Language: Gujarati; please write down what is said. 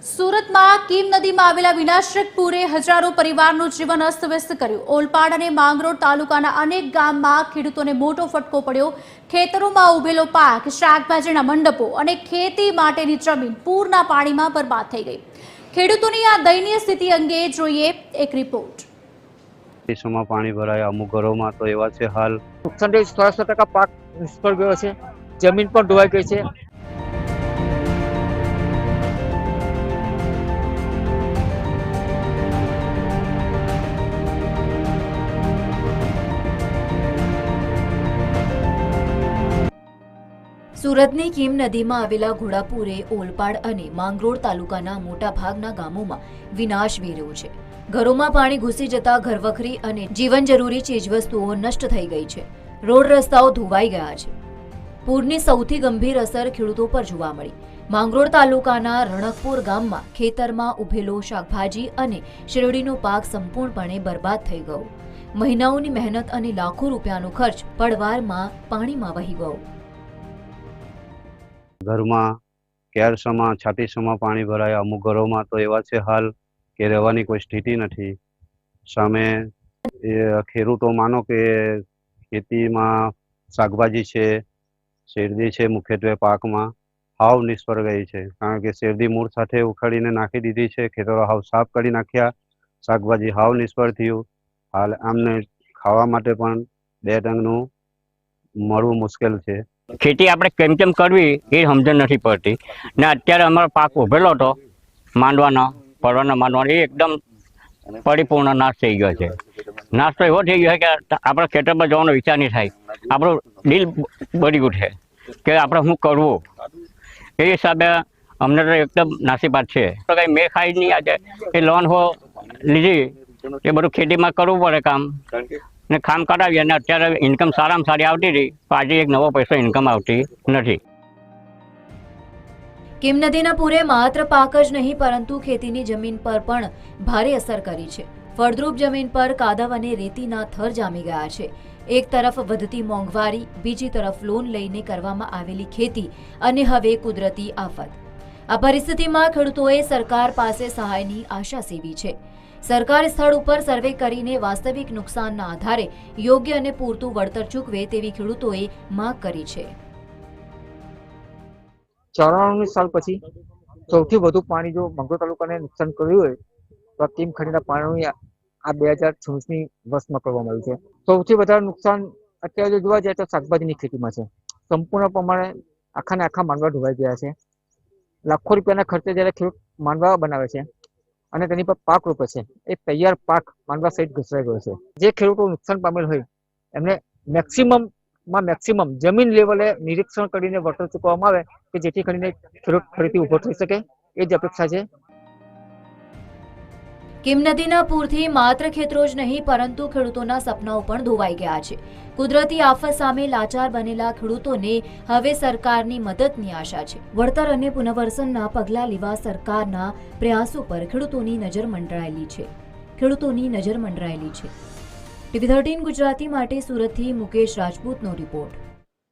સુરતમાં કીમ નદીમાં આવેલા વિનાશક પૂરે હજારો પરિવારનું જીવન અસ્તવ્યસ્ત કર્યું। ઓલપાડ અને માંગરોળ તાલુકાના અનેક ગામમાં ખેડૂતોને મોટો ફટકો પડ્યો। ખેતરોમાં ઉભેલો પાક, શાકભાજીના મંડપો અને ખેતી માટેની જમીન પૂરના પાણીમાં બરબાદ થઈ ગઈ। ખેડૂતોની આ દયનીય સ્થિતિ અંગે જોઈએ એક રિપોર્ટ। દેશોમાં પાણી ભરાયા, અમુક ઘરોમાં તો એવા છે હાલ નુકસાન 100% પાક નિષ્ફળ ગયો છે, જમીન પણ ધોવાઈ ગઈ છે। સુરતની કીમ નદીમાં આવેલા ઘોડાપુરે ઓલપાડ અને માંગરોળ તાલુકાના મોટા ભાગના ગામોમાં વિનાશ વેર્યો છે। ઘરોમાં પાણી ઘૂસી જતા ઘરવખરી અને જીવન જરૂરી ચીજવસ્તુઓ નષ્ટ થઈ ગઈ છે। રોડ રસ્તાઓ ધોવાઈ ગયા છે। પૂરની સૌથી ગંભીર અસર ખેડૂતો પર જોવા મળી। માંગરોળ તાલુકાના રણકપુર ગામમાં ખેતરમાં ઉભેલો શાકભાજી અને શેરડીનો પાક સંપૂર્ણપણે બરબાદ થઈ ગયો। મહિનાઓની મહેનત અને લાખો રૂપિયાનો ખર્ચ પળવારમાં પાણીમાં વહી ગયો। ઘરમાં ક્યારસમાં છાતીસમાં પાણી ભરાયા, અમુક ઘરોમાં તો એવા છે હાલ કે રહેવાની કોઈ સ્થિતિ નથી। સામે ખેડૂતો માનો કે ખેતીમાં શાકભાજી છે, શેરડી છે, મુખ્યત્વે પાકમાં હાવ નિષ્ફળ ગઈ છે। કારણ કે શેરડી મૂળ સાથે ઉખાડીને નાખી દીધી છે, ખેતરો હાવ સાફ કરી નાખ્યા, શાકભાજી હાવ નિષ્ફળ થયું। હાલ આમને ખાવા માટે પણ 2 ટંકનું મળવું મુશ્કેલ છે। ખેતી આપણે કેમ કેમ કરવી એ સમજણ નથી પડતી ને અત્યારે અમારો પાક ઉભેલો હતો માંડવાનો માંડવાનો એ એકદમ પરિપૂર્ણ નાશ થઈ ગયો છે। નાશ તો એવો થઈ ગયો છે કે આપણે ખેતરમાં જવાનો વિચાર નહીં થાય, આપણું દિલ બળી ઉઠે કે આપણે શું કરવું। એ હિસાબે અમને તો એકદમ નાસીપાત છે। તો કંઈ મેં ખાઈ નહીં આજે એ લોન હો લીધી એ બધું ખેતીમાં કરવું પડે કામ ને કામ કરાવીએ અને અત્યારે ઇન્કમ સારામાં સારી આવતી હતી તો આજે એક નવો પૈસો ઇન્કમ આવતી નથી। કીમ નદીના પૂરે માત્ર પાક જ નહીં પરંતુ ખેતીની જમીન પર પણ ભારે અસર કરી છે। ફળદ્રુપ જમીન પર કાદવ અને રેતીના થર જામી ગયા છે। એક તરફ વધતી મોંઘવારી, બીજી તરફ લોન લઈને કરવામાં આવેલી ખેતી અને હવે કુદરતી આફત। આ પરિસ્થિતિમાં ખેડૂતોએ સરકાર પાસે સહાયની આશા સેવી છે। સરકાર સ્થળ ઉપર સર્વે કરીને વાસ્તવિક નુકસાનના આધારે યોગ્ય અને પૂરતું વળતર ચૂકવે તેવી ખેડૂતોએ માંગ કરી છે। 94 સાલ પછી સૌથી વધુ પાણી જો માંગરોળ તાલુકાને નુકસાન કર્યું હોય તો આ કીમ ખડીના પાણી આ 2026ની વર્ષમાં કરવામાં આવ્યું છે। સૌથી વધારે નુકસાન અત્યારે જો જોવા જાય તો શાકભાજીની ખેતીમાં છે। સંપૂર્ણ પ્રમાણે આખાને આખા માંડવા ધોવાઈ ગયા છે। લાખો રૂપિયાના ખર્ચે જ્યારે ખેડૂત માંડવા બનાવે છે અને તેની પર પાક રોપે છે, એ તૈયાર પાક માંડવા સહિત ઘસરાઈ ગયો છે। જે ખેડૂતો નુકસાન પામેલ હોય એમને મેક્સિમમ જમીન લેવલે નિરીક્ષણ કરીને વળતર ચૂકવવામાં આવે કે જેથી કરીને ખેડૂત ફરીથી ઉભો થઈ શકે, એ જ અપેક્ષા છે। કીમ નદીના પૂરથી માત્ર ખેતરો જ નહીં પરંતુ ખેડૂતોના સપનાઓ પણ ધોવાઈ ગયા છે। કુદરતી આફત સામે લાચાર બનેલા ખેડૂતોને હવે સરકારની મદદની આશા છે। વળતર અને પુનર્વસનના પગલાં લેવા સરકારના પ્રયાસો પર ખેડૂતોની નજર મંડરાયેલી છે। ટીવી 13 ગુજરાતી માટે સુરતથી મુકેશ રાજપૂતનો રિપોર્ટ।